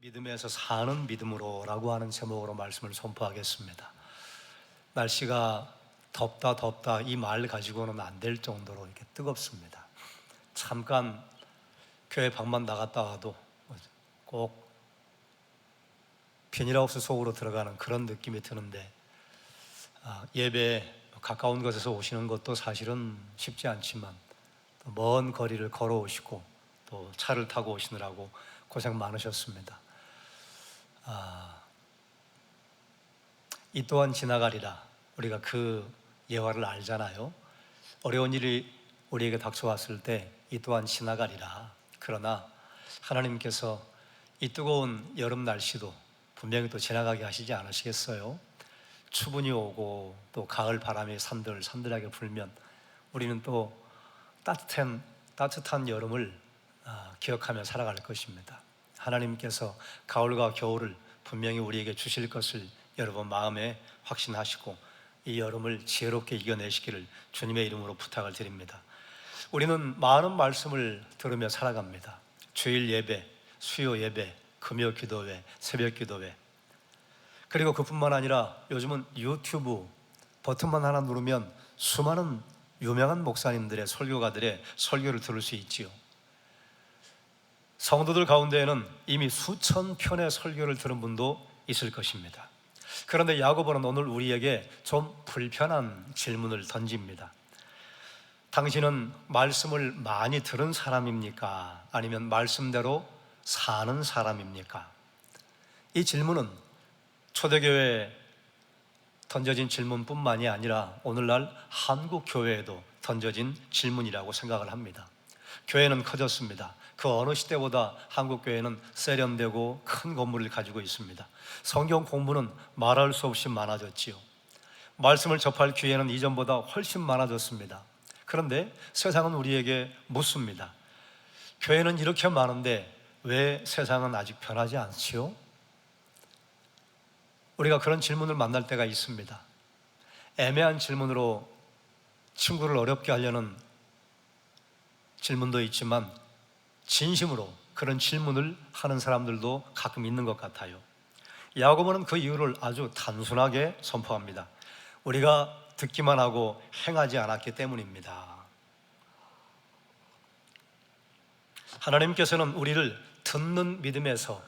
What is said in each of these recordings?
믿음에서 사는 믿음으로라고 하는 제목으로 말씀을 선포하겠습니다. 날씨가 덥다 이 말 가지고는 안 될 정도로 이렇게 뜨겁습니다. 잠깐 교회 방만 나갔다 와도 꼭 비닐하우스 속으로 들어가는 그런 느낌이 드는데, 예배 가까운 곳에서 오시는 것도 사실은 쉽지 않지만 먼 거리를 걸어오시고 또 차를 타고 오시느라고 고생 많으셨습니다. 이 또한 지나가리라. 우리가 그 예화를 알잖아요. 어려운 일이 우리에게 닥쳐왔을 때 이 또한 지나가리라. 그러나 하나님께서 이 뜨거운 여름 날씨도 분명히 또 지나가게 하시지 않으시겠어요? 추분이 오고 또 가을 바람이 산들하게 불면 우리는 또 따뜻한 여름을 기억하며 살아갈 것입니다. 하나님께서 가을과 겨울을 분명히 우리에게 주실 것을 여러분 마음에 확신하시고 이 여름을 지혜롭게 이겨내시기를 주님의 이름으로 부탁을 드립니다. 우리는 많은 말씀을 들으며 살아갑니다. 주일 예배, 수요 예배, 금요 기도회, 새벽 기도회, 그리고 그뿐만 아니라 요즘은 유튜브 버튼만 하나 누르면 수많은 유명한 목사님들의 설교가들의 설교를 들을 수 있지요. 성도들 가운데에는 이미 수천 편의 설교를 들은 분도 있을 것입니다. 그런데 야고보는 오늘 우리에게 좀 불편한 질문을 던집니다. 당신은 말씀을 많이 들은 사람입니까? 아니면 말씀대로 사는 사람입니까? 이 질문은 초대교회에 던져진 질문뿐만이 아니라 오늘날 한국 교회에도 던져진 질문이라고 생각을 합니다. 교회는 커졌습니다. 그 어느 시대보다 한국 교회는 세련되고 큰 건물을 가지고 있습니다. 성경 공부는 말할 수 없이 많아졌지요. 말씀을 접할 기회는 이전보다 훨씬 많아졌습니다. 그런데 세상은 우리에게 묻습니다. 교회는 이렇게 많은데 왜 세상은 아직 변하지 않지요? 우리가 그런 질문을 만날 때가 있습니다. 애매한 질문으로 친구를 어렵게 하려는 질문도 있지만 진심으로 그런 질문을 하는 사람들도 가끔 있는 것 같아요. 야고보는 그 이유를 아주 단순하게 선포합니다. 우리가 듣기만 하고 행하지 않았기 때문입니다. 하나님께서는 우리를 듣는 믿음에서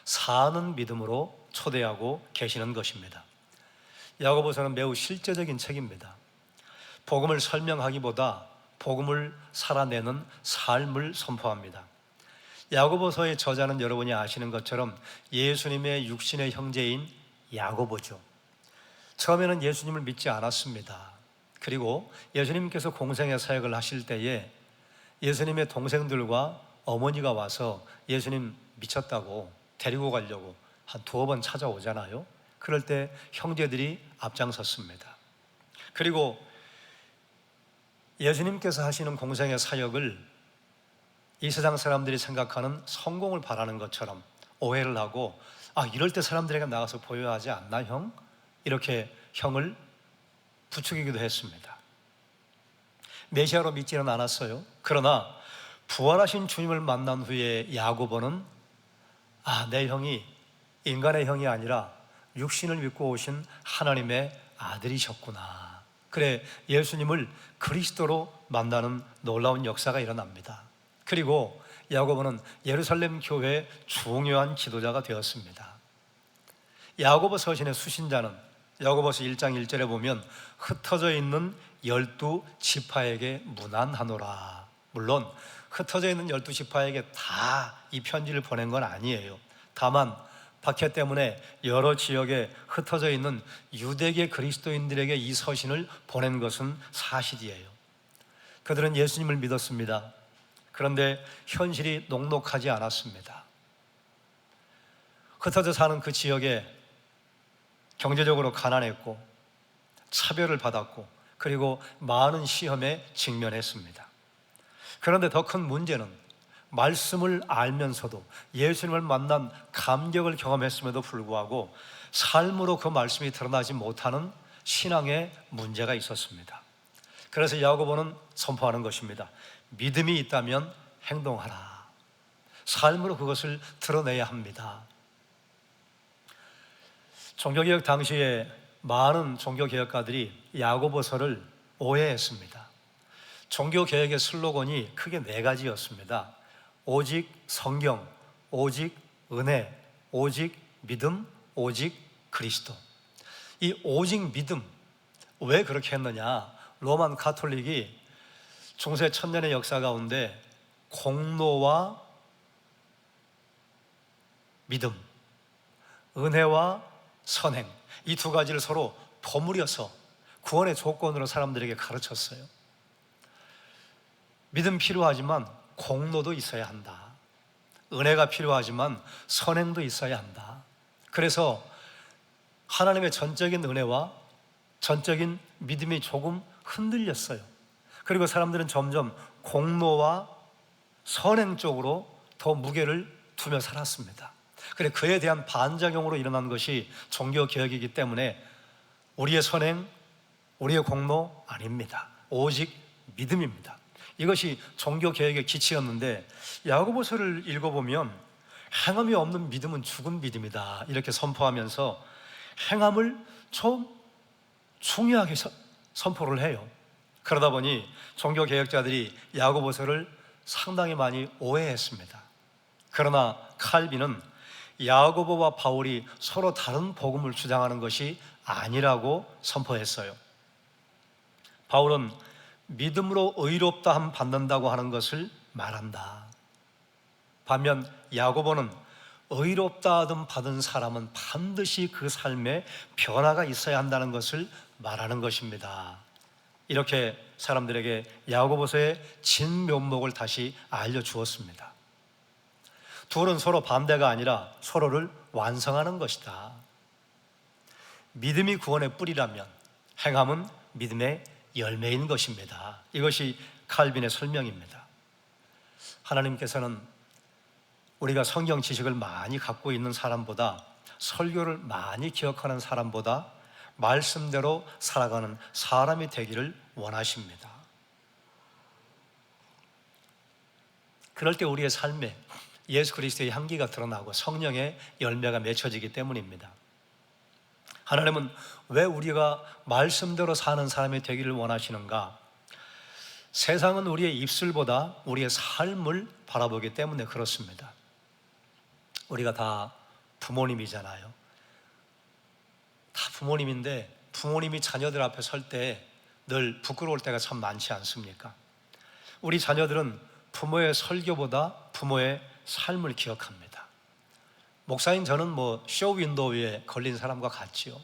사는 믿음으로 초대하고 계시는 것입니다. 야고보서는 매우 실제적인 책입니다. 복음을 설명하기보다 복음을 살아내는 삶을 선포합니다. 야고보서의 저자는 여러분이 아시는 것처럼 예수님의 육신의 형제인 야고보죠. 처음에는 예수님을 믿지 않았습니다. 그리고 예수님께서 공생의 사역을 하실 때에 예수님의 동생들과 어머니가 와서 예수님 미쳤다고 데리고 가려고 한 두어 번 찾아오잖아요. 그럴 때 형제들이 앞장섰습니다. 그리고 예수님께서 하시는 공생의 사역을 이 세상 사람들이 생각하는 성공을 바라는 것처럼 오해를 하고, 이럴 때 사람들에게 나가서 보여야 하지 않나 형? 이렇게 형을 부추기기도 했습니다. 메시아로 믿지는 않았어요. 그러나 부활하신 주님을 만난 후에 야고보는 내 형이 인간의 형이 아니라 육신을 믿고 오신 하나님의 아들이셨구나. 그래, 예수님을 그리스도로 만나는 놀라운 역사가 일어납니다. 그리고 야고보는 예루살렘 교회의 중요한 지도자가 되었습니다. 야고보 서신의 수신자는 야고보서 1장 1절에 보면 흩어져 있는 12지파에게 문안하노라. 물론 흩어져 있는 12지파에게 다 이 편지를 보낸 건 아니에요. 다만 박해 때문에 여러 지역에 흩어져 있는 유대계 그리스도인들에게 이 서신을 보낸 것은 사실이에요. 그들은 예수님을 믿었습니다. 그런데 현실이 녹록하지 않았습니다. 흩어져 사는 그 지역에 경제적으로 가난했고 차별을 받았고 그리고 많은 시험에 직면했습니다. 그런데 더 큰 문제는 말씀을 알면서도 예수님을 만난 감격을 경험했음에도 불구하고 삶으로 그 말씀이 드러나지 못하는 신앙의 문제가 있었습니다. 그래서 야고보는 선포하는 것입니다. 믿음이 있다면 행동하라. 삶으로 그것을 드러내야 합니다. 종교개혁 당시에 많은 종교개혁가들이 야고보서를 오해했습니다. 종교개혁의 슬로건이 크게 네 가지였습니다. 오직 성경, 오직 은혜, 오직 믿음, 오직 그리스도. 이 오직 믿음, 왜 그렇게 했느냐? 로만 가톨릭이 중세 천년의 역사 가운데 공로와 믿음, 은혜와 선행, 이 두 가지를 서로 버무려서 구원의 조건으로 사람들에게 가르쳤어요. 믿음 필요하지만 공로도 있어야 한다. 은혜가 필요하지만 선행도 있어야 한다. 그래서 하나님의 전적인 은혜와 전적인 믿음이 조금 흔들렸어요. 그리고 사람들은 점점 공로와 선행 쪽으로 더 무게를 두며 살았습니다. 그래, 그에 대한 반작용으로 일어난 것이 종교개혁이기 때문에 우리의 선행, 우리의 공로 아닙니다. 오직 믿음입니다. 이것이 종교개혁의 기치였는데, 야고보서를 읽어보면 행함이 없는 믿음은 죽은 믿음이다 이렇게 선포하면서 행함을 좀 중요하게 선포를 해요. 그러다 보니 종교개혁자들이 야고보서를 상당히 많이 오해했습니다. 그러나 칼빈은 야고보와 바울이 서로 다른 복음을 주장하는 것이 아니라고 선포했어요. 바울은 믿음으로 의롭다함 받는다고 하는 것을 말한다. 반면 야고보는 의롭다함 받은 사람은 반드시 그 삶에 변화가 있어야 한다는 것을 말하는 것입니다. 이렇게 사람들에게 야고보서의 진면목을 다시 알려주었습니다. 둘은 서로 반대가 아니라 서로를 완성하는 것이다. 믿음이 구원의 뿌리라면 행함은 믿음의 열매인 것입니다. 이것이 칼빈의 설명입니다. 하나님께서는 우리가 성경 지식을 많이 갖고 있는 사람보다, 설교를 많이 기억하는 사람보다 말씀대로 살아가는 사람이 되기를 원하십니다. 그럴 때 우리의 삶에 예수 그리스도의 향기가 드러나고 성령의 열매가 맺혀지기 때문입니다. 하나님은 왜 우리가 말씀대로 사는 사람이 되기를 원하시는가? 세상은 우리의 입술보다 우리의 삶을 바라보기 때문에 그렇습니다. 우리가 다 부모님이잖아요. 다 부모님인데 부모님이 자녀들 앞에 설 때 늘 부끄러울 때가 참 많지 않습니까? 우리 자녀들은 부모의 설교보다 부모의 삶을 기억합니다. 목사인 저는 쇼윈도 위에 걸린 사람과 같지요.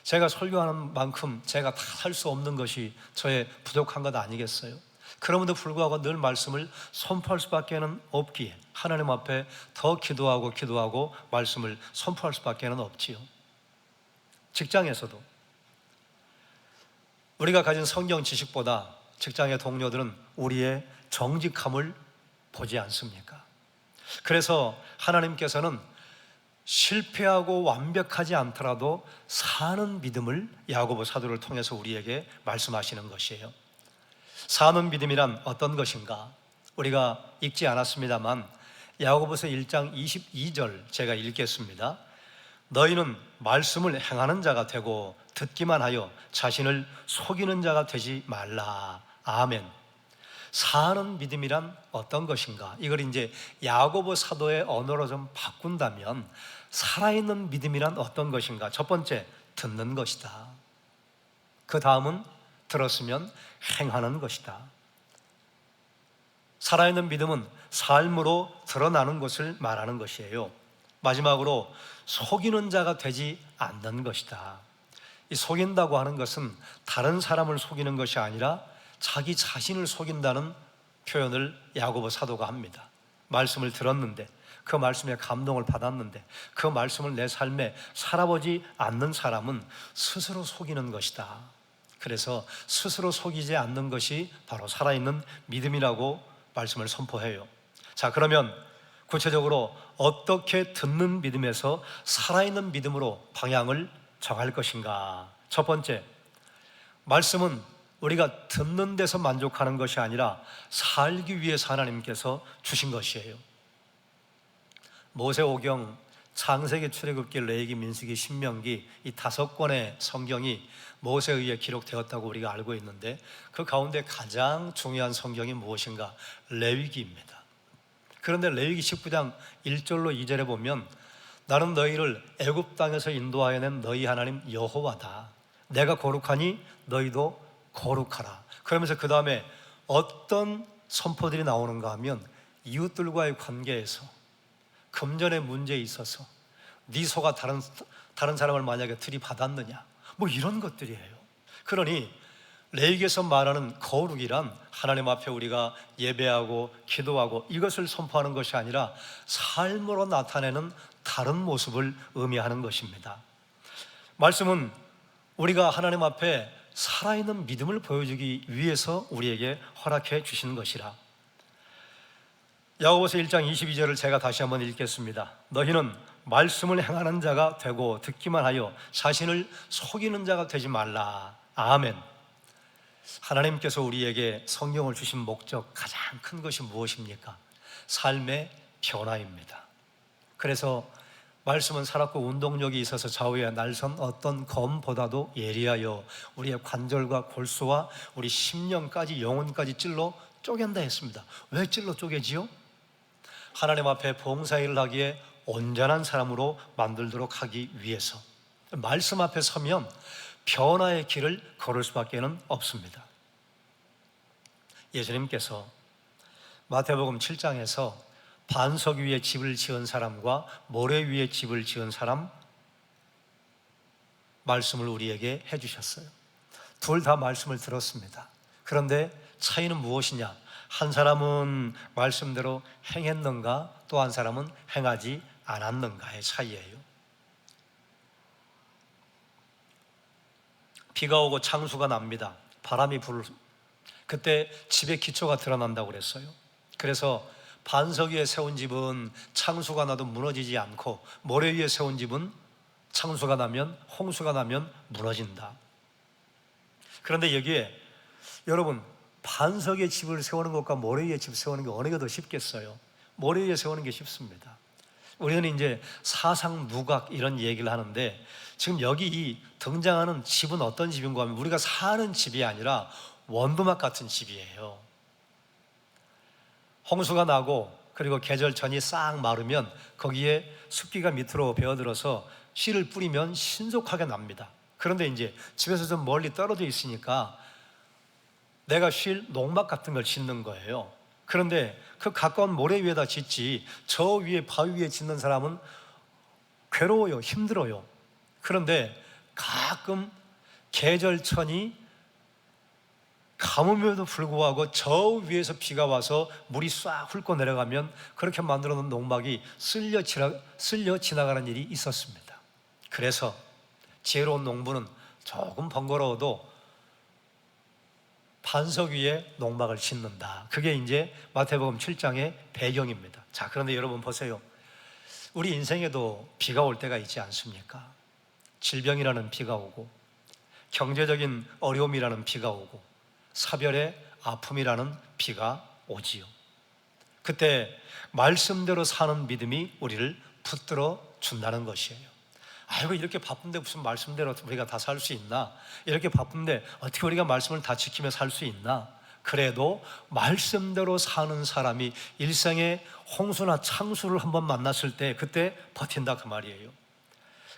제가 설교하는 만큼 제가 다 할 수 없는 것이 저의 부족한 것 아니겠어요? 그럼에도 불구하고 늘 말씀을 선포할 수밖에는 없기에 하나님 앞에 더 기도하고 말씀을 선포할 수밖에는 없지요. 직장에서도 우리가 가진 성경 지식보다 직장의 동료들은 우리의 정직함을 보지 않습니까? 그래서 하나님께서는 실패하고 완벽하지 않더라도 사는 믿음을 야고보 사도를 통해서 우리에게 말씀하시는 것이에요. 사는 믿음이란 어떤 것인가? 우리가 읽지 않았습니다만 야고보서 1장 22절 제가 읽겠습니다. 너희는 말씀을 행하는 자가 되고 듣기만 하여 자신을 속이는 자가 되지 말라. 아멘. 사는 믿음이란 어떤 것인가? 이걸 이제 야고보 사도의 언어로 좀 바꾼다면 살아있는 믿음이란 어떤 것인가? 첫 번째, 듣는 것이다. 그 다음은 들었으면 행하는 것이다. 살아있는 믿음은 삶으로 드러나는 것을 말하는 것이에요. 마지막으로 속이는 자가 되지 않는 것이다. 이 속인다고 하는 것은 다른 사람을 속이는 것이 아니라 자기 자신을 속인다는 표현을 야고보 사도가 합니다. 말씀을 들었는데, 그 말씀에 감동을 받았는데 그 말씀을 내 삶에 살아보지 않는 사람은 스스로 속이는 것이다. 그래서 스스로 속이지 않는 것이 바로 살아있는 믿음이라고 말씀을 선포해요. 자, 그러면 구체적으로 어떻게 듣는 믿음에서 살아있는 믿음으로 방향을 정할 것인가? 첫 번째, 말씀은 우리가 듣는 데서 만족하는 것이 아니라 살기 위해서 하나님께서 주신 것이에요. 모세오경 창세기, 출애굽기, 레위기, 민수기, 신명기 이 5권의 성경이 모세에 의해 기록되었다고 우리가 알고 있는데, 그 가운데 가장 중요한 성경이 무엇인가? 레위기입니다. 그런데 레위기 19장 1절로 2절에 보면, 나는 너희를 애굽 땅에서 인도하여 낸 너희 하나님 여호와다. 내가 거룩하니 너희도 거룩하라. 그러면서 그 다음에 어떤 선포들이 나오는가 하면, 이웃들과의 관계에서 금전의 문제에 있어서 네 소가 다른 사람을 만약에 들이받았느냐, 뭐 이런 것들이에요. 그러니 레위기에서 말하는 거룩이란 하나님 앞에 우리가 예배하고 기도하고 이것을 선포하는 것이 아니라 삶으로 나타내는 다른 모습을 의미하는 것입니다. 말씀은 우리가 하나님 앞에 살아있는 믿음을 보여주기 위해서 우리에게 허락해 주시는 것이라. 야고보서 1장 22절을 제가 다시 한번 읽겠습니다. 너희는 말씀을 행하는 자가 되고 듣기만 하여 자신을 속이는 자가 되지 말라. 아멘. 하나님께서 우리에게 성경을 주신 목적, 가장 큰 것이 무엇입니까? 삶의 변화입니다. 그래서 말씀은 살았고 운동력이 있어서 좌우에 날선 어떤 검보다도 예리하여 우리의 관절과 골수와 우리 심령까지 영혼까지 찔러 쪼갠다 했습니다. 왜 찔러 쪼개지요? 하나님 앞에 봉사일을 하기에 온전한 사람으로 만들도록 하기 위해서. 말씀 앞에 서면 변화의 길을 걸을 수밖에 없습니다. 예수님께서 마태복음 7장에서 반석 위에 집을 지은 사람과 모래 위에 집을 지은 사람 말씀을 우리에게 해주셨어요. 둘 다 말씀을 들었습니다. 그런데 차이는 무엇이냐? 한 사람은 말씀대로 행했는가, 또 한 사람은 행하지 않았는가의 차이예요. 비가 오고 창수가 납니다. 바람이 그때 집의 기초가 드러난다고 그랬어요. 그래서 반석 위에 세운 집은 창수가 나도 무너지지 않고, 모래 위에 세운 집은 창수가 나면, 홍수가 나면 무너진다. 그런데 여기에 여러분, 반석에 집을 세우는 것과 모래 위에 집 세우는 게 어느 게 더 쉽겠어요? 모래 위에 세우는 게 쉽습니다. 우리는 이제 사상 누각 이런 얘기를 하는데, 지금 여기 이 등장하는 집은 어떤 집인가 하면 우리가 사는 집이 아니라 원두막 같은 집이에요. 홍수가 나고 그리고 계절전이 싹 마르면 거기에 습기가 밑으로 배어들어서 씨를 뿌리면 신속하게 납니다. 그런데 이제 집에서 좀 멀리 떨어져 있으니까 내가 쉴 농막 같은 걸 짓는 거예요. 그런데 그 가까운 모래 위에다 짓지, 저 위에 바위 위에 짓는 사람은 괴로워요, 힘들어요. 그런데 가끔 계절천이 가뭄에도 불구하고 저 위에서 비가 와서 물이 싹 훑고 내려가면 그렇게 만들어 놓은 농막이 쓸려 지나가는 일이 있었습니다. 그래서 지혜로운 농부는 조금 번거로워도 반석 위에 농막을 짓는다. 그게 이제 마태복음 7장의 배경입니다. 자, 그런데 여러분 보세요. 우리 인생에도 비가 올 때가 있지 않습니까? 질병이라는 비가 오고, 경제적인 어려움이라는 비가 오고, 사별의 아픔이라는 비가 오지요. 그때 말씀대로 사는 믿음이 우리를 붙들어 준다는 것이에요. 아이고, 이렇게 바쁜데 무슨 말씀대로 우리가 다 살 수 있나? 이렇게 바쁜데 어떻게 우리가 말씀을 다 지키며 살 수 있나? 그래도 말씀대로 사는 사람이 일생에 홍수나 창수를 한번 만났을 때 그때 버틴다, 그 말이에요.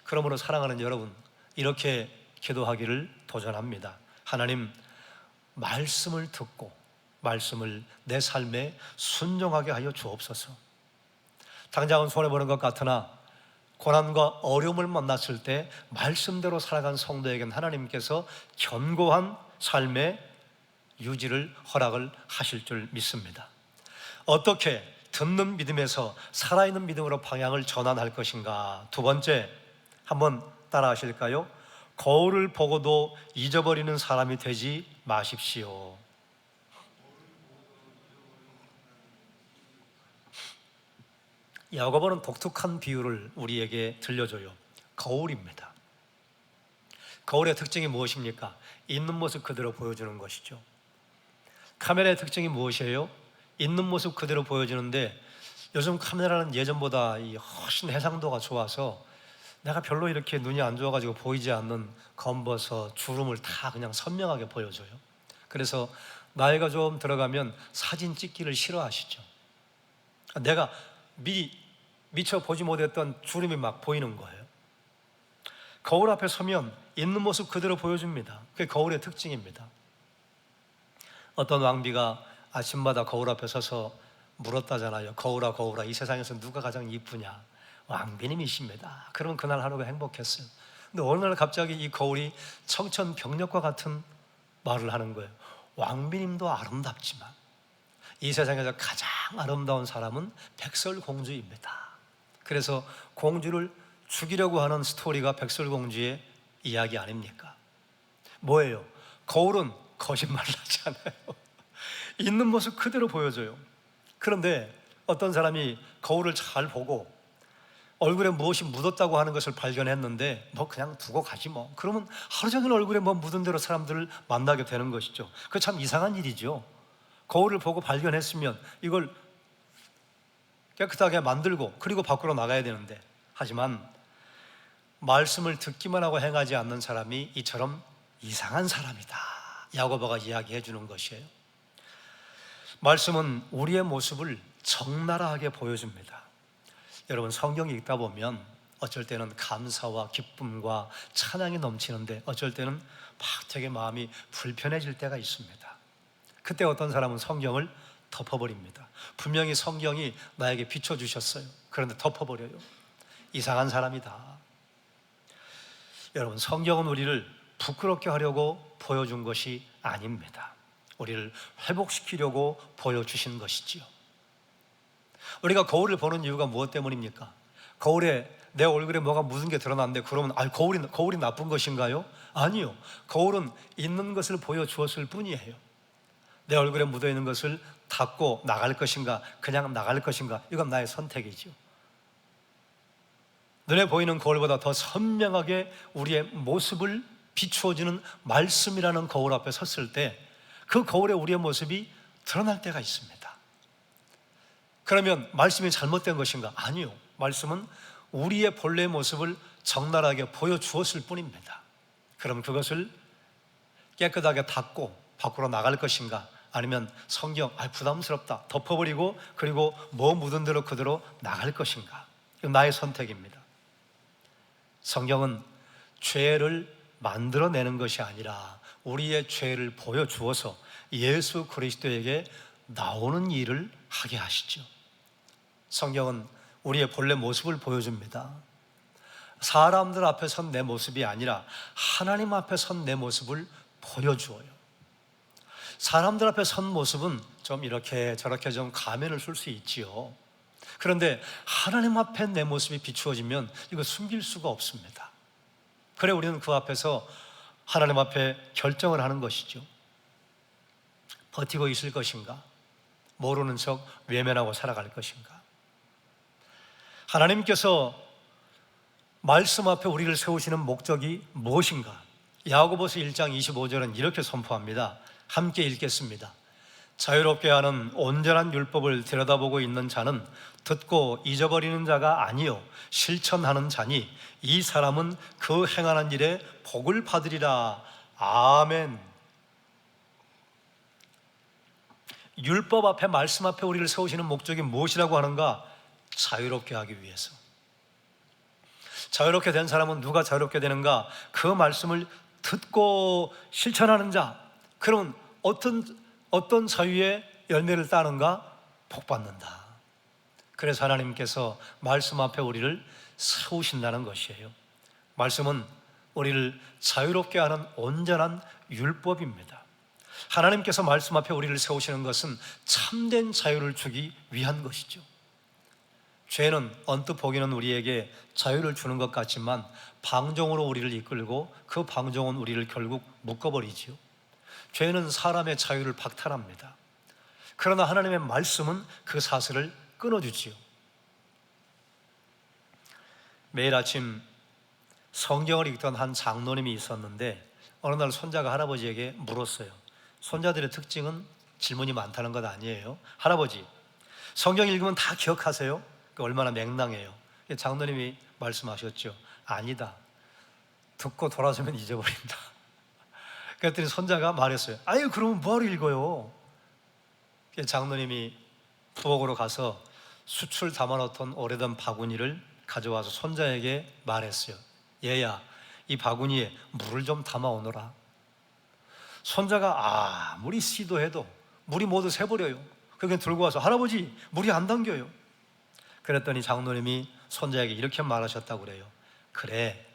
그러므로 사랑하는 여러분, 이렇게 기도하기를 도전합니다. 하나님, 말씀을 듣고 말씀을 내 삶에 순종하게 하여 주옵소서. 당장은 손해보는 것 같으나 고난과 어려움을 만났을 때 말씀대로 살아간 성도에게는 하나님께서 견고한 삶의 유지를 허락을 하실 줄 믿습니다. 어떻게 듣는 믿음에서 살아있는 믿음으로 방향을 전환할 것인가? 두 번째, 한번 따라 하실까요? 거울을 보고도 잊어버리는 사람이 되지 마십시오. 야고보는 독특한 비유를 우리에게 들려줘요. 거울입니다. 거울의 특징이 무엇입니까? 있는 모습 그대로 보여주는 것이죠. 카메라의 특징이 무엇이에요? 있는 모습 그대로 보여주는데 요즘 카메라는 예전보다 훨씬 해상도가 좋아서 내가 별로 이렇게 눈이 안 좋아가지고 보이지 않는 검버섯, 주름을 다 그냥 선명하게 보여줘요. 그래서 나이가 좀 들어가면 사진 찍기를 싫어하시죠. 내가 미처 보지 못했던 주름이 막 보이는 거예요. 거울 앞에 서면 있는 모습 그대로 보여줍니다. 그게 거울의 특징입니다. 어떤 왕비가 아침마다 거울 앞에 서서 물었다잖아요. 거울아 거울아, 이 세상에서 누가 가장 이쁘냐? 왕비님이십니다. 그러면 그날 하루가 행복했어요. 근데 어느 날 갑자기 이 거울이 청천벽력과 같은 말을 하는 거예요. 왕비님도 아름답지만 이 세상에서 가장 아름다운 사람은 백설공주입니다. 그래서 공주를 죽이려고 하는 스토리가 백설공주의 이야기 아닙니까? 뭐예요? 거울은 거짓말을 하지 않아요. 있는 모습 그대로 보여줘요. 그런데 어떤 사람이 거울을 잘 보고 얼굴에 무엇이 묻었다고 하는 것을 발견했는데 뭐 그냥 두고 가지 뭐, 그러면 하루 종일 얼굴에 뭐 묻은 대로 사람들을 만나게 되는 것이죠. 그거 참 이상한 일이죠. 거울을 보고 발견했으면 이걸 깨끗하게 만들고 그리고 밖으로 나가야 되는데, 하지만 말씀을 듣기만 하고 행하지 않는 사람이 이처럼 이상한 사람이다, 야고보가 이야기해 주는 것이에요. 말씀은 우리의 모습을 적나라하게 보여줍니다. 여러분, 성경 읽다 보면 어쩔 때는 감사와 기쁨과 찬양이 넘치는데 어쩔 때는 막 되게 마음이 불편해질 때가 있습니다. 그때 어떤 사람은 성경을 덮어버립니다. 분명히 성경이 나에게 비춰주셨어요. 그런데 덮어버려요. 이상한 사람이다. 여러분, 성경은 우리를 부끄럽게 하려고 보여준 것이 아닙니다. 우리를 회복시키려고 보여주신 것이지요. 우리가 거울을 보는 이유가 무엇 때문입니까? 거울에 내 얼굴에 뭐가 묻은 게 드러났는데 그러면 거울이 나쁜 것인가요? 아니요. 거울은 있는 것을 보여주었을 뿐이에요. 내 얼굴에 묻어있는 것을 닦고 나갈 것인가, 그냥 나갈 것인가, 이건 나의 선택이죠. 눈에 보이는 거울보다 더 선명하게 우리의 모습을 비추어주는 말씀이라는 거울 앞에 섰을 때 그 거울에 우리의 모습이 드러날 때가 있습니다. 그러면 말씀이 잘못된 것인가? 아니요. 말씀은 우리의 본래의 모습을 적나라하게 보여주었을 뿐입니다. 그럼 그것을 깨끗하게 닦고 밖으로 나갈 것인가? 아니면 성경 부담스럽다 덮어버리고 그리고 뭐 묻은 대로 그대로 나갈 것인가? 이건 나의 선택입니다. 성경은 죄를 만들어내는 것이 아니라 우리의 죄를 보여주어서 예수 그리스도에게 나오는 일을 하게 하시죠. 성경은 우리의 본래 모습을 보여줍니다. 사람들 앞에 선 내 모습이 아니라 하나님 앞에 선 내 모습을 보여주어요. 사람들 앞에 선 모습은 좀 이렇게 저렇게 좀 가면을 쓸 수 있지요. 그런데 하나님 앞에 내 모습이 비추어지면 이거 숨길 수가 없습니다. 그래 우리는 그 앞에서 하나님 앞에 결정을 하는 것이죠. 버티고 있을 것인가? 모르는 척 외면하고 살아갈 것인가? 하나님께서 말씀 앞에 우리를 세우시는 목적이 무엇인가? 야고보서 1장 25절은 이렇게 선포합니다. 함께 읽겠습니다. 자유롭게 하는 온전한 율법을 들여다보고 있는 자는 듣고 잊어버리는 자가 아니요 실천하는 자니 이 사람은 그 행하는 일에 복을 받으리라. 아멘. 율법 앞에, 말씀 앞에 우리를 세우시는 목적이 무엇이라고 하는가? 자유롭게 하기 위해서. 자유롭게 된 사람은 누가 자유롭게 되는가? 그 말씀을 듣고 실천하는 자. 그러면 어떤 자유의 열매를 따는가? 복 받는다. 그래서 하나님께서 말씀 앞에 우리를 세우신다는 것이에요. 말씀은 우리를 자유롭게 하는 온전한 율법입니다. 하나님께서 말씀 앞에 우리를 세우시는 것은 참된 자유를 주기 위한 것이죠. 죄는 언뜻 보기는 우리에게 자유를 주는 것 같지만 방종으로 우리를 이끌고 그 방종은 우리를 결국 묶어버리지요. 죄는 사람의 자유를 박탈합니다. 그러나 하나님의 말씀은 그 사슬을 끊어주지요. 매일 아침 성경을 읽던 한 장로님이 있었는데 어느 날 손자가 할아버지에게 물었어요. 손자들의 특징은 질문이 많다는 것 아니에요. 할아버지, 성경 읽으면 다 기억하세요? 얼마나 맹랑해요. 장로님이 말씀하셨죠. 아니다. 듣고 돌아서면 잊어버린다. 그랬더니 손자가 말했어요. 아유, 그러면 뭐하러 읽어요? 장로님이 부엌으로 가서 수출 담아놓던 오래된 바구니를 가져와서 손자에게 말했어요. 얘야, 이 바구니에 물을 좀 담아오너라. 손자가 아무리 시도해도 물이 모두 새버려요. 그게 들고 와서 할아버지, 물이 안 담겨요. 그랬더니 장로님이 손자에게 이렇게 말하셨다고 그래요. 그래,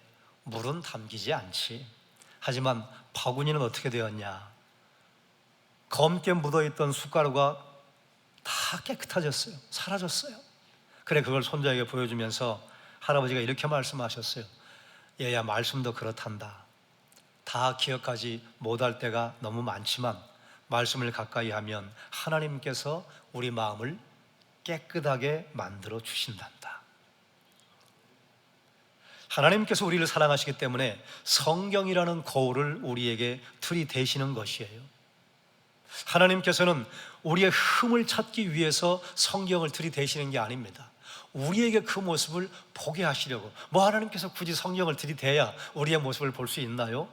물은 담기지 않지. 하지만 바구니는 어떻게 되었냐? 검게 묻어있던 숟가루가 다 깨끗해졌어요. 사라졌어요. 그래, 그걸 손자에게 보여주면서 할아버지가 이렇게 말씀하셨어요. 얘야, 말씀도 그렇단다. 다 기억하지 못할 때가 너무 많지만 말씀을 가까이 하면 하나님께서 우리 마음을 깨끗하게 만들어 주신단다. 하나님께서 우리를 사랑하시기 때문에 성경이라는 거울을 우리에게 들이대시는 것이에요. 하나님께서는 우리의 흠을 찾기 위해서 성경을 들이대시는 게 아닙니다. 우리에게 그 모습을 보게 하시려고. 하나님께서 굳이 성경을 들이대야 우리의 모습을 볼 수 있나요?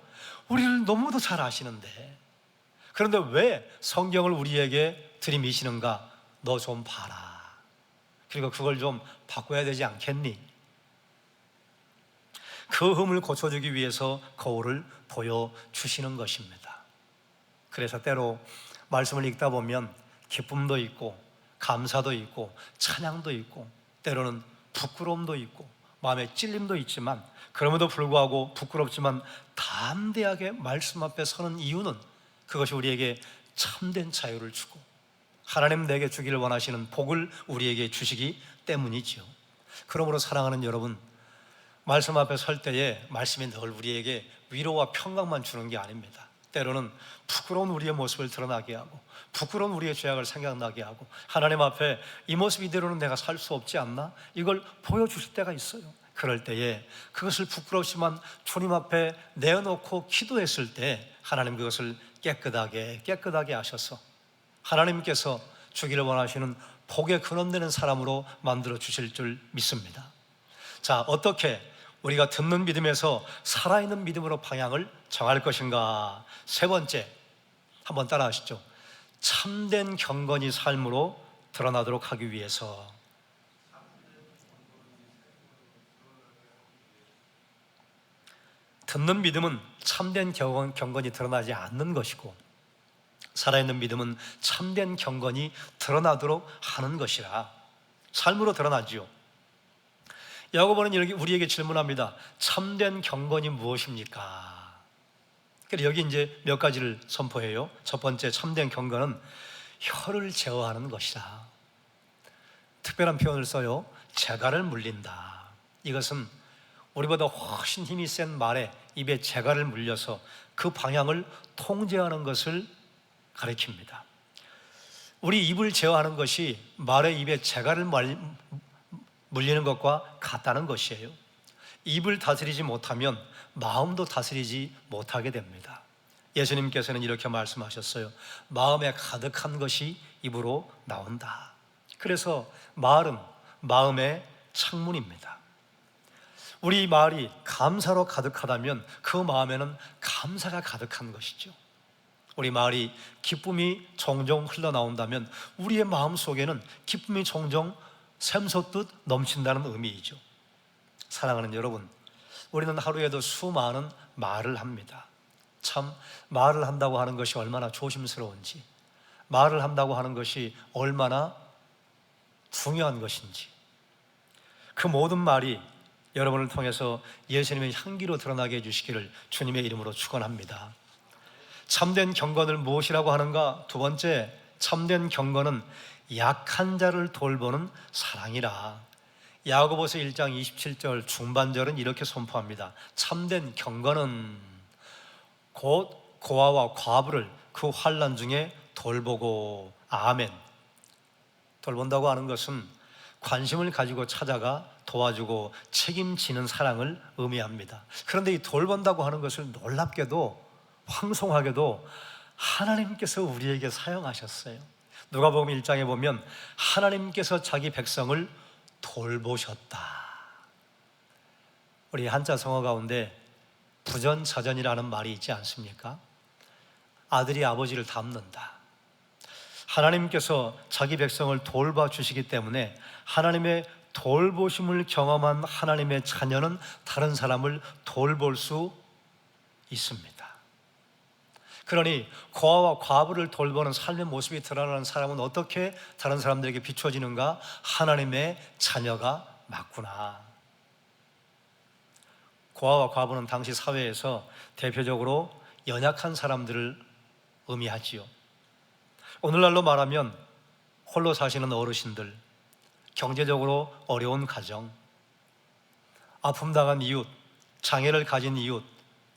우리를 너무도 잘 아시는데. 그런데 왜 성경을 우리에게 들이미시는가? 너 좀 봐라. 그리고 그걸 좀 바꿔야 되지 않겠니? 그 흠을 고쳐주기 위해서 거울을 보여주시는 것입니다. 그래서 때로 말씀을 읽다 보면 기쁨도 있고 감사도 있고 찬양도 있고 때로는 부끄러움도 있고 마음의 찔림도 있지만, 그럼에도 불구하고 부끄럽지만 담대하게 말씀 앞에 서는 이유는 그것이 우리에게 참된 자유를 주고 하나님 내게 주기를 원하시는 복을 우리에게 주시기 때문이지요. 그러므로 사랑하는 여러분, 말씀 앞에 설 때에 말씀이 늘 우리에게 위로와 평강만 주는 게 아닙니다. 때로는 부끄러운 우리의 모습을 드러나게 하고 부끄러운 우리의 죄악을 생각나게 하고 하나님 앞에 이 모습 이대로는 내가 살 수 없지 않나? 이걸 보여주실 때가 있어요. 그럴 때에 그것을 부끄럽지만 주님 앞에 내어놓고 기도했을 때 하나님 그것을 깨끗하게 하셔서 하나님께서 주기를 원하시는 복의 근원되는 사람으로 만들어 주실 줄 믿습니다. 자, 어떻게 우리가 듣는 믿음에서 살아있는 믿음으로 방향을 정할 것인가? 세 번째, 한번 따라 하시죠. 참된 경건이 삶으로 드러나도록 하기 위해서. 듣는 믿음은 참된 경건이 드러나지 않는 것이고, 살아있는 믿음은 참된 경건이 드러나도록 하는 것이라 삶으로 드러나지요. 야고보는 이렇게 우리에게 질문합니다. 참된 경건이 무엇입니까? 그래서 여기 이제 몇 가지를 선포해요. 첫 번째, 참된 경건은 혀를 제어하는 것이다. 특별한 표현을 써요. 재갈을 물린다. 이것은 우리보다 훨씬 힘이 센 말에 입에 재갈을 물려서 그 방향을 통제하는 것을 가리킵니다. 우리 입을 제어하는 것이 말의 입에 재갈을 물리는 것과 같다는 것이에요. 입을 다스리지 못하면 마음도 다스리지 못하게 됩니다. 예수님께서는 이렇게 말씀하셨어요. 마음에 가득한 것이 입으로 나온다. 그래서 말은 마음의 창문입니다. 우리 말이 감사로 가득하다면 그 마음에는 감사가 가득한 것이죠. 우리 말이 기쁨이 종종 흘러나온다면 우리의 마음 속에는 기쁨이 종종 샘솟듯 넘친다는 의미이죠. 사랑하는 여러분, 우리는 하루에도 수많은 말을 합니다. 참 말을 한다고 하는 것이 얼마나 조심스러운지, 말을 한다고 하는 것이 얼마나 중요한 것인지, 그 모든 말이 여러분을 통해서 예수님의 향기로 드러나게 해주시기를 주님의 이름으로 축원합니다. 참된 경건을 무엇이라고 하는가? 두 번째, 참된 경건은 약한 자를 돌보는 사랑이라. 야고보서 1장 27절 중반절은 이렇게 선포합니다. 참된 경건은 곧 고아와 과부를 그 환난 중에 돌보고. 아멘. 돌본다고 하는 것은 관심을 가지고 찾아가 도와주고 책임지는 사랑을 의미합니다. 그런데 이 돌본다고 하는 것을 놀랍게도 황송하게도 하나님께서 우리에게 사용하셨어요. 누가복음 1장에 보면 하나님께서 자기 백성을 돌보셨다. 우리 한자 성어 가운데 부전자전이라는 말이 있지 않습니까? 아들이 아버지를 닮는다. 하나님께서 자기 백성을 돌봐 주시기 때문에 하나님의 돌보심을 경험한 하나님의 자녀는 다른 사람을 돌볼 수 있습니다. 그러니 고아와 과부를 돌보는 삶의 모습이 드러나는 사람은 어떻게 다른 사람들에게 비춰지는가? 하나님의 자녀가 맞구나. 고아와 과부는 당시 사회에서 대표적으로 연약한 사람들을 의미하지요. 오늘날로 말하면 홀로 사시는 어르신들, 경제적으로 어려운 가정, 아픔 당한 이웃, 장애를 가진 이웃,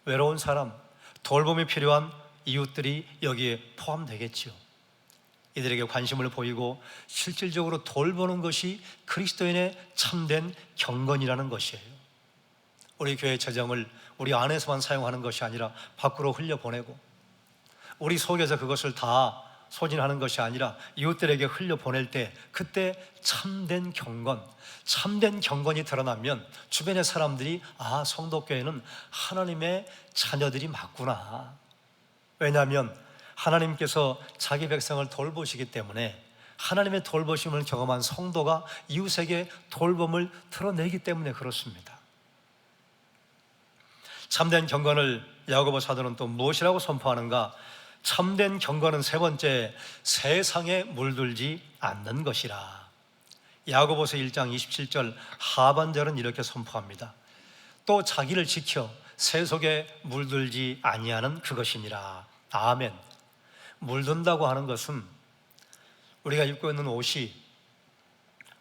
외로운 사람, 돌봄이 필요한 이웃들이 여기에 포함되겠지요. 이들에게 관심을 보이고 실질적으로 돌보는 것이 그리스도인의 참된 경건이라는 것이에요. 우리 교회 재정을 우리 안에서만 사용하는 것이 아니라 밖으로 흘려보내고, 우리 속에서 그것을 다 소진하는 것이 아니라 이웃들에게 흘려보낼 때, 그때 참된 경건이 드러나면 주변의 사람들이 아, 성도교회는 하나님의 자녀들이 맞구나. 왜냐하면 하나님께서 자기 백성을 돌보시기 때문에 하나님의 돌보심을 경험한 성도가 이웃에게 돌봄을 드러내기 때문에 그렇습니다. 참된 경건을 야고보 사도는 또 무엇이라고 선포하는가? 참된 경건은 세 번째, 세상에 물들지 않는 것이라. 야고보서 1장 27절 하반절은 이렇게 선포합니다. 또 자기를 지켜 세속에 물들지 아니하는 그것이니라. 아멘. 물든다고 하는 것은 우리가 입고 있는 옷이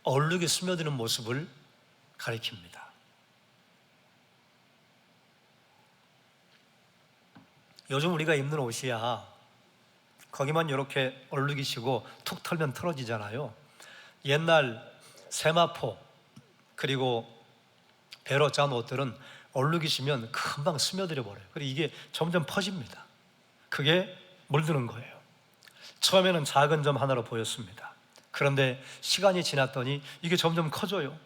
얼룩이 스며드는 모습을 가리킵니다. 요즘 우리가 입는 옷이야 거기만 이렇게 얼룩이 지고 툭 털면 틀어지잖아요. 옛날 세마포 그리고 배로 짠 옷들은 얼룩이 지면 금방 스며들어 버려요. 그리고 이게 점점 퍼집니다. 그게 물드는 거예요. 처음에는 작은 점 하나로 보였습니다. 그런데 시간이 지났더니 이게 점점 커져요.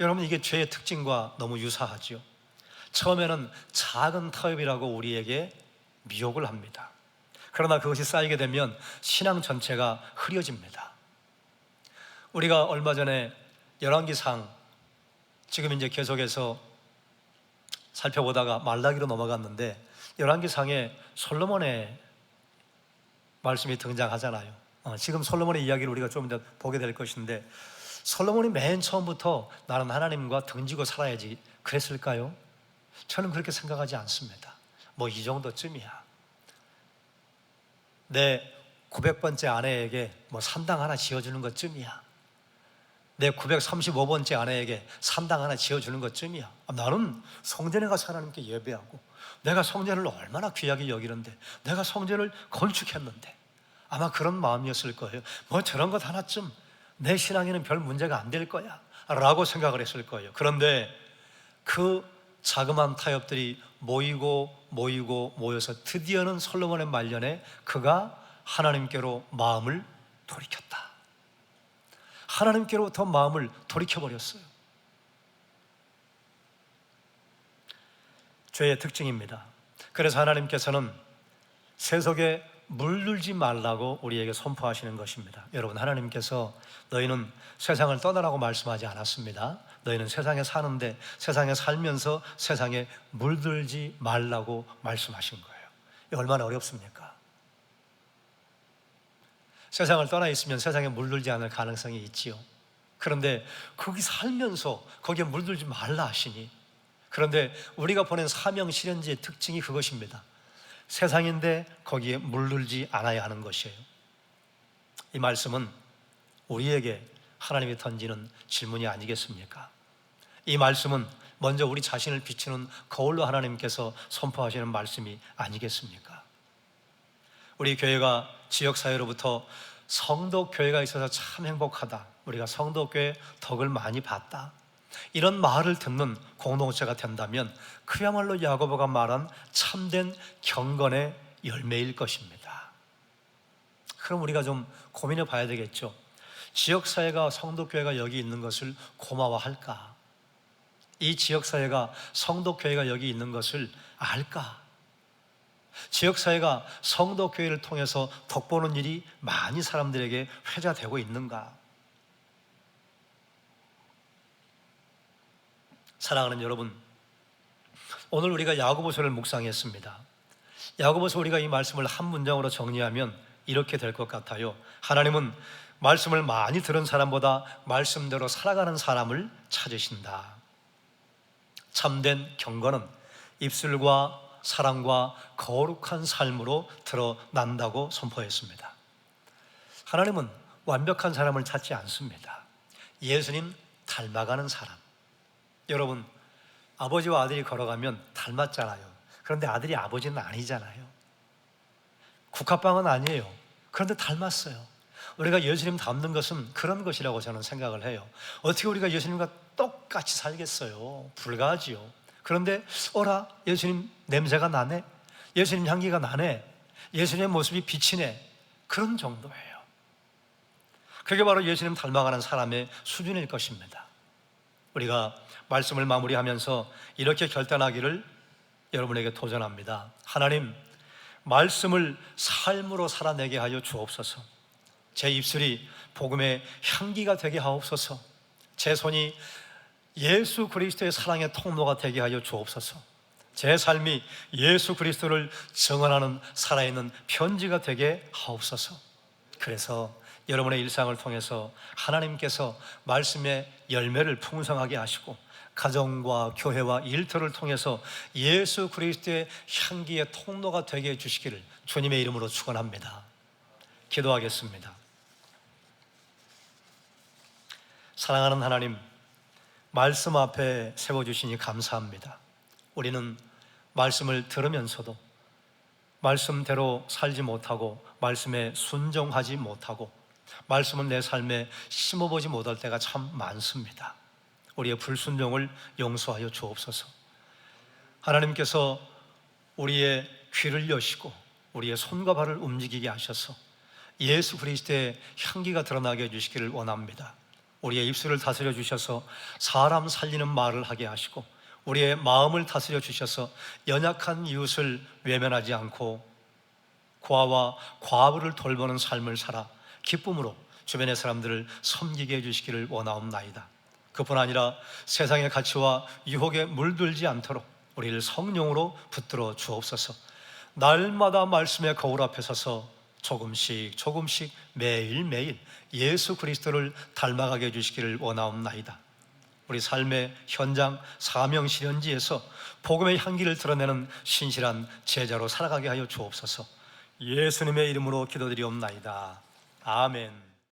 여러분, 이게 죄의 특징과 너무 유사하죠. 처음에는 작은 타협이라고 우리에게 미혹을 합니다. 그러나 그것이 쌓이게 되면 신앙 전체가 흐려집니다. 우리가 얼마 전에 열왕기상, 지금 이제 계속해서 살펴보다가 말라기로 넘어갔는데, 열왕기상에 솔로몬의 말씀이 등장하잖아요. 지금 솔로몬의 이야기를 우리가 좀 더 보게 될 것인데, 솔로몬이 맨 처음부터 나는 하나님과 등지고 살아야지 그랬을까요? 저는 그렇게 생각하지 않습니다. 뭐 이 정도쯤이야. 내 900번째 아내에게 뭐 산당 하나 지어주는 것쯤이야. 내 935번째 아내에게 산당 하나 지어주는 것쯤이야. 나는 성전에 가서 하나님께 예배하고, 내가 성전을 얼마나 귀하게 여기는데, 내가 성전을 건축했는데, 아마 그런 마음이었을 거예요. 뭐 저런 것 하나쯤 내 신앙에는 별 문제가 안 될 거야 라고 생각을 했을 거예요. 그런데 그 자그마한 타협들이 모여서 드디어는 솔로몬의 말년에 그가 하나님께로 마음을 돌이켰다. 하나님께로부터 마음을 돌이켜버렸어요. 죄의 특징입니다. 그래서 하나님께서는 세속에 물들지 말라고 우리에게 선포하시는 것입니다. 여러분, 하나님께서 너희는 세상을 떠나라고 말씀하지 않았습니다. 너희는 세상에 사는데, 세상에 살면서 세상에 물들지 말라고 말씀하신 거예요. 얼마나 어렵습니까? 세상을 떠나 있으면 세상에 물들지 않을 가능성이 있지요. 그런데 거기 살면서 거기에 물들지 말라 하시니, 그런데 우리가 보낸 사명 실현지의 특징이 그것입니다. 세상인데 거기에 물들지 않아야 하는 것이에요. 이 말씀은 우리에게 하나님이 던지는 질문이 아니겠습니까? 이 말씀은 먼저 우리 자신을 비추는 거울로 하나님께서 선포하시는 말씀이 아니겠습니까? 우리 교회가 지역사회로부터 성도교회가 있어서 참 행복하다, 우리가 성도교회 덕을 많이 봤다, 이런 말을 듣는 공동체가 된다면 그야말로 야고보가 말한 참된 경건의 열매일 것입니다. 그럼 우리가 좀 고민해 봐야 되겠죠. 지역사회가 성도교회가 여기 있는 것을 고마워할까? 이 지역사회가 성도교회가 여기 있는 것을 알까? 지역사회가 성도교회를 통해서 덕보는 일이 많이 사람들에게 회자되고 있는가? 사랑하는 여러분, 오늘 우리가 야고보서를 묵상했습니다. 야고보서 우리가 이 말씀을 한 문장으로 정리하면 이렇게 될 것 같아요. 하나님은 말씀을 많이 들은 사람보다 말씀대로 살아가는 사람을 찾으신다. 참된 경건은 입술과 사랑과 거룩한 삶으로 드러난다고 선포했습니다. 하나님은 완벽한 사람을 찾지 않습니다. 예수님 닮아가는 사람. 여러분, 아버지와 아들이 걸어가면 닮았잖아요. 그런데 아들이 아버지는 아니잖아요. 국화빵은 아니에요. 그런데 닮았어요. 우리가 예수님 닮는 것은 그런 것이라고 저는 생각을 해요. 어떻게 우리가 예수님과 똑같이 살겠어요? 불가하지요. 그런데 어라, 예수님 냄새가 나네, 예수님 향기가 나네, 예수님의 모습이 비치네, 그런 정도예요. 그게 바로 예수님 닮아가는 사람의 수준일 것입니다. 우리가 말씀을 마무리하면서 이렇게 결단하기를 여러분에게 도전합니다. 하나님, 말씀을 삶으로 살아내게 하여 주옵소서. 제 입술이 복음의 향기가 되게 하옵소서. 제 손이 예수 그리스도의 사랑의 통로가 되게 하여 주옵소서. 제 삶이 예수 그리스도를 증언하는 살아있는 편지가 되게 하옵소서. 그래서 여러분의 일상을 통해서 하나님께서 말씀의 열매를 풍성하게 하시고 가정과 교회와 일터를 통해서 예수 그리스도의 향기의 통로가 되게 해주시기를 주님의 이름으로 축원합니다. 기도하겠습니다. 사랑하는 하나님, 말씀 앞에 세워주시니 감사합니다. 우리는 말씀을 들으면서도 말씀대로 살지 못하고 말씀에 순종하지 못하고 말씀은 내 삶에 심어보지 못할 때가 참 많습니다. 우리의 불순종을 용서하여 주옵소서. 하나님께서 우리의 귀를 여시고 우리의 손과 발을 움직이게 하셔서 예수 그리스도의 향기가 드러나게 해주시기를 원합니다. 우리의 입술을 다스려 주셔서 사람 살리는 말을 하게 하시고 우리의 마음을 다스려 주셔서 연약한 이웃을 외면하지 않고 고아와 과부를 돌보는 삶을 살아 기쁨으로 주변의 사람들을 섬기게 해주시기를 원하옵나이다. 그뿐 아니라 세상의 가치와 유혹에 물들지 않도록 우리를 성령으로 붙들어 주옵소서. 날마다 말씀의 거울 앞에 서서 조금씩 조금씩 매일매일 예수 그리스도를 닮아가게 해주시기를 원하옵나이다. 우리 삶의 현장 사명 실현지에서 복음의 향기를 드러내는 신실한 제자로 살아가게 하여 주옵소서. 예수님의 이름으로 기도드리옵나이다. 아멘.